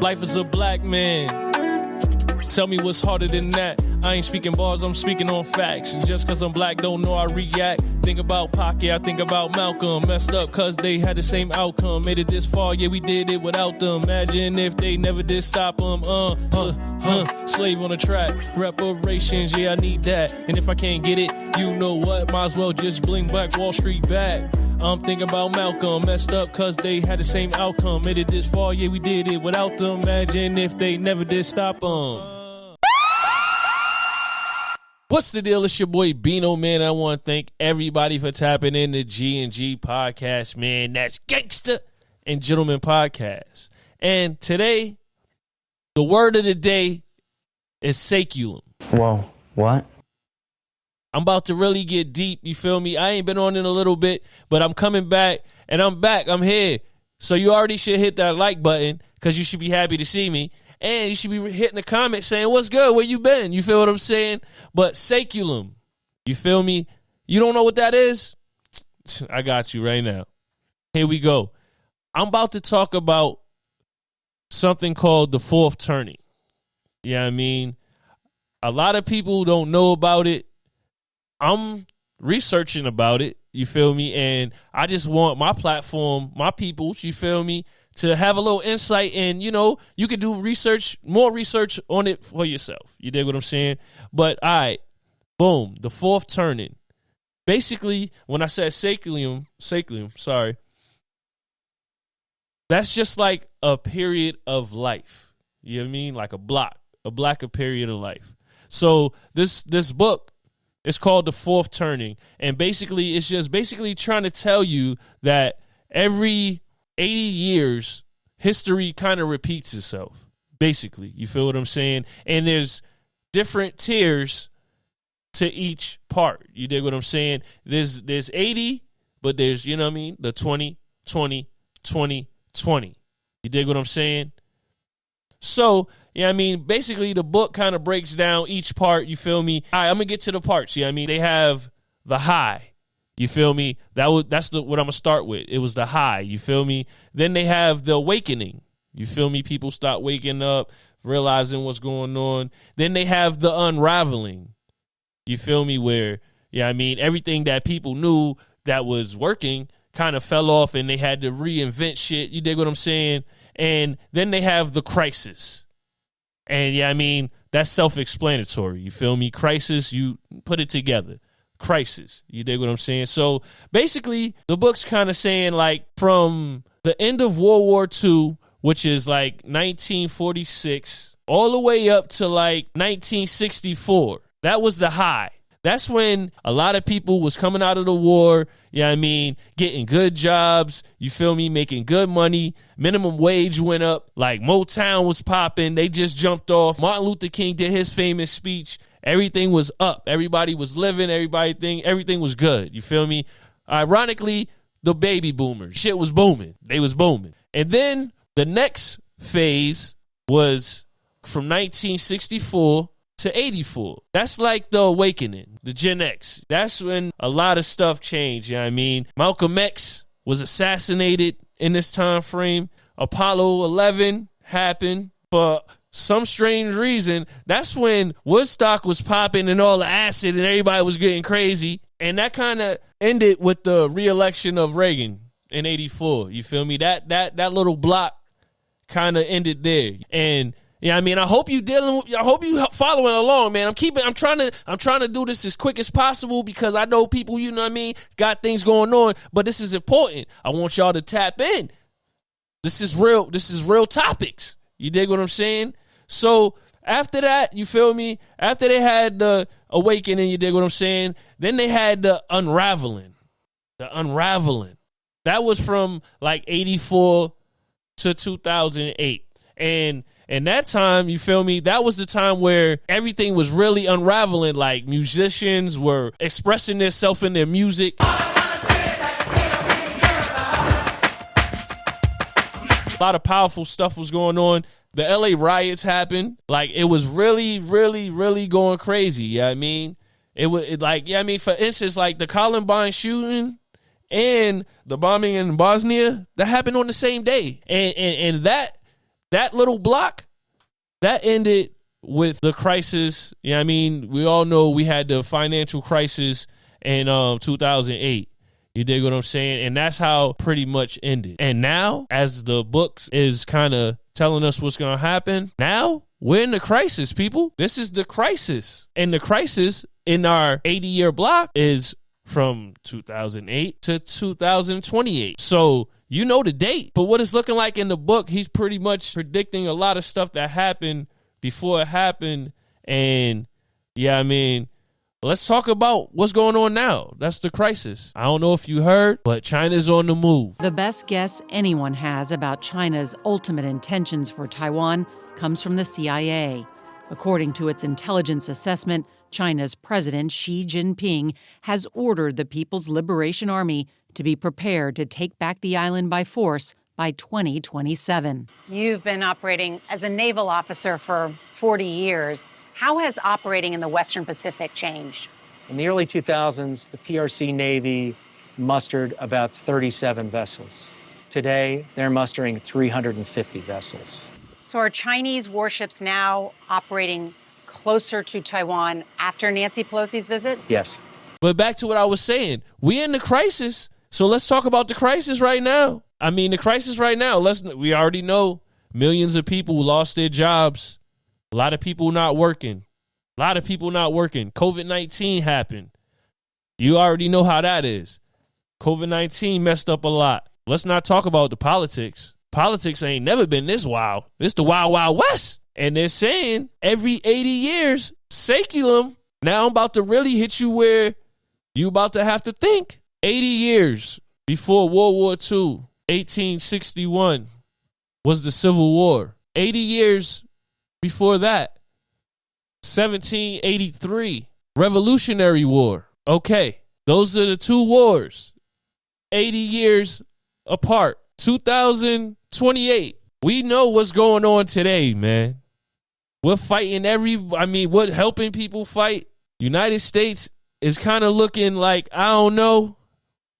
Life is a black man. Tell me what's harder than that. I ain't speaking bars, I'm speaking on facts. Just cause I'm black, don't know I react. Think about Pocket, I think about Malcolm. Messed up cause they had the same outcome. Made it this far, yeah, we did it without them. Imagine if they never did stop them. Slave on the track. Reparations, yeah, I need that. And if I can't get it, you know what? Might as well just bling back Wall Street back. I'm thinking about Malcolm. Messed up cause they had the same outcome. Made it this far, yeah, we did it without them. Imagine if they never did stop them. What's the deal? It's your boy Bino, man. I want to thank everybody for tapping in the G&G podcast, man. That's Gangster and Gentleman podcast. And today, the word of the day is Saeculum. Whoa, what? I'm about to really get deep, you feel me? I ain't been on in a little bit, but I'm coming back, and I'm back. I'm here. So you already should hit that like button because you should be happy to see me. And you should be hitting the comments saying, what's good? Where you been? You feel what I'm saying? But Saeculum, you feel me? You don't know what that is? I got you right now. Here we go. I'm about to talk about something called the fourth turning. Yeah, what I mean, a lot of people don't know about it. I'm researching about it. You feel me? And I just want my platform, my peoples, you feel me, to have a little insight, and, you know, you can do research, more research on it for yourself. You dig what I'm saying? But, all right, boom, the fourth turning. Basically, when I said Saeculum, sorry, that's just like a period of life. You know what I mean? Like a black period of life. So this book is called The Fourth Turning, and basically it's just basically trying to tell you that every 80 years, history kind of repeats itself, basically. You feel what I'm saying? And there's different tiers to each part. You dig what I'm saying? There's 80, but there's, you know what I mean, the 20, 20, 20, 20. You dig what I'm saying? So, yeah, I mean, basically the book kind of breaks down each part, you feel me? All right, I'm going to get to the parts, yeah, I mean, they have the high. You feel me? That's what I'm going to start with. It was the high. You feel me? Then they have the awakening. You feel me? People start waking up, realizing what's going on. Then they have the unraveling. You feel me? Where, yeah, I mean, everything that people knew that was working kind of fell off and they had to reinvent shit. You dig what I'm saying? And then they have the crisis. And, yeah, I mean, that's self-explanatory. You feel me? Crisis, you put it together. Crisis. You dig what I'm saying? So basically, the book's kind of saying, like, from the end of World War II, which is like 1946, all the way up to like 1964, that was the high. That's when a lot of people was coming out of the war, yeah, I mean, getting good jobs, you feel me, making good money, minimum wage went up, like Motown was popping, they just jumped off. Martin Luther King did his famous speech. Everything was up. Everybody was living. Everything was good. You feel me? Ironically, the baby boomers, shit was booming. They was booming. And then the next phase was from 1964 to 84. That's like the awakening, the Gen X. That's when a lot of stuff changed. You know what I mean? Malcolm X was assassinated in this time frame. Apollo 11 happened. For some strange reason, that's when Woodstock was popping and all the acid and everybody was getting crazy. And that kind of ended with the re-election of Reagan in 84. You feel me? That little block kind of ended there. And yeah, I mean, I hope you following along, man. I'm trying to do this as quick as possible because I know people, you know what I mean, got things going on, but this is important. I want y'all to tap in. This is real topics. You dig what I'm saying? So after that, you feel me? After they had the awakening, you dig what I'm saying? Then they had the unraveling. The unraveling. That was from like 84 to 2008. And that time, you feel me? That was the time where everything was really unraveling. Like musicians were expressing themselves in their music. A lot of powerful stuff was going on. The LA riots happened. Like, it was really, really, really going crazy. Yeah, I mean, for instance, like the Columbine shooting and the bombing in Bosnia, that happened on the same day. And that that little block, that ended with the crisis. Yeah, I mean, we all know we had the financial crisis in 2008. You dig what I'm saying? And that's how pretty much ended. And now, as the books is kind of telling us what's going to happen, now we're in the crisis, people. This is the crisis. And the crisis in our 80-year block is from 2008 to 2028. So you know the date. But what it's looking like in the book, he's pretty much predicting a lot of stuff that happened before it happened. And yeah, I mean, let's talk about what's going on now. That's the crisis. I don't know if you heard, but China's on the move. The best guess anyone has about China's ultimate intentions for Taiwan comes from the CIA. According to its intelligence assessment, China's President Xi Jinping has ordered the People's Liberation Army to be prepared to take back the island by force by 2027. You've been operating as a naval officer for 40 years. How has operating in the Western Pacific changed? In the early 2000s, the PRC Navy mustered about 37 vessels. Today, they're mustering 350 vessels. So are Chinese warships now operating closer to Taiwan after Nancy Pelosi's visit? Yes. But back to what I was saying, we're in the crisis. So let's talk about the crisis right now. I mean, the crisis right now, we already know millions of people lost their jobs. A lot of people not working. COVID-19 happened. You already know how that is. COVID-19 messed up a lot. Let's not talk about the politics. Politics ain't never been this wild. It's the wild, wild west. And they're saying every 80 years, Saeculum, now I'm about to really hit you where you about to have to think. 80 years before World War II, 1861, was the Civil War. 80 years before that, 1783, Revolutionary War. Okay, those are the two wars. 80 years apart. 2028. We know what's going on today, man. We're fighting we're helping people fight. United States is kind of looking like, I don't know.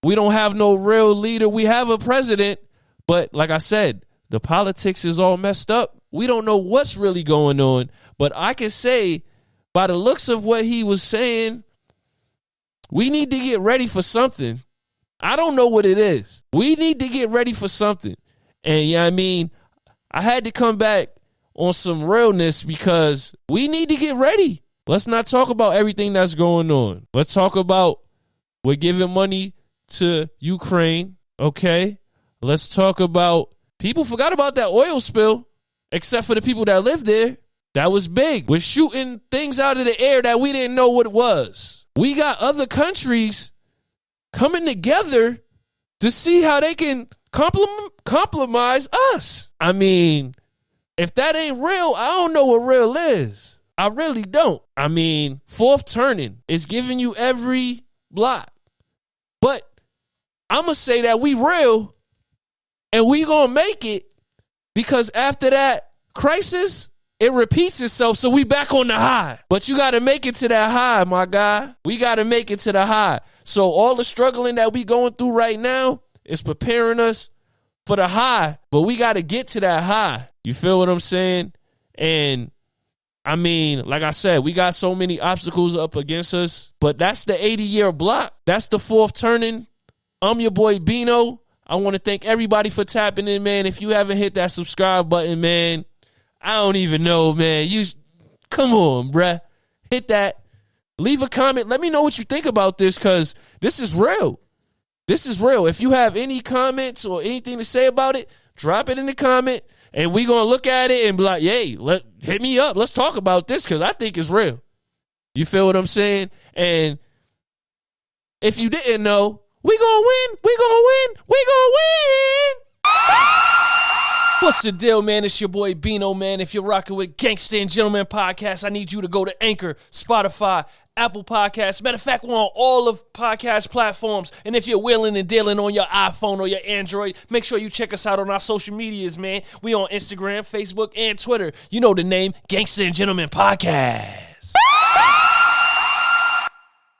We don't have no real leader. We have a president, but like I said, the politics is all messed up. We don't know what's really going on, but I can say by the looks of what he was saying, we need to get ready for something. I don't know what it is. We need to get ready for something. And yeah, I mean, I had to come back on some realness because we need to get ready. Let's not talk about everything that's going on. Let's talk about we're giving money to Ukraine, okay? Let's talk about people forgot about that oil spill, except for the people that live there. That was big. We're shooting things out of the air that we didn't know what it was. We got other countries coming together to see how they can compromise us. I mean, if that ain't real, I don't know what real is. I really don't. I mean, fourth turning is giving you every block. But I'm going to say that we real and we going to make it because after that crisis, it repeats itself. So we back on the high. But you got to make it to that high, my guy. We got to make it to the high. So all the struggling that we going through right now is preparing us for the high. But we got to get to that high. You feel what I'm saying? And I mean, like I said, we got so many obstacles up against us, but that's the 80-year block. That's the fourth turning. I'm your boy Bino. I want to thank everybody for tapping in, man. If you haven't hit that subscribe button, man, I don't even know, man. Come on, bruh. Hit that. Leave a comment. Let me know what you think about this because this is real. This is real. If you have any comments or anything to say about it, drop it in the comment. And we're going to look at it and be like, yay, hit me up. Let's talk about this because I think it's real. You feel what I'm saying? And if you didn't know, we going to win. We going to win. We going to win. What's the deal, man? It's your boy Bino, man. If you're rocking with Gangster and Gentleman Podcast, I need you to go to Anchor, Spotify, Apple Podcasts. Matter of fact, we're on all of podcast platforms. And if you're wheeling and dealing on your iPhone or your Android, make sure you check us out on our social medias, man. We on Instagram, Facebook, and Twitter. You know the name, Gangster and Gentleman Podcast.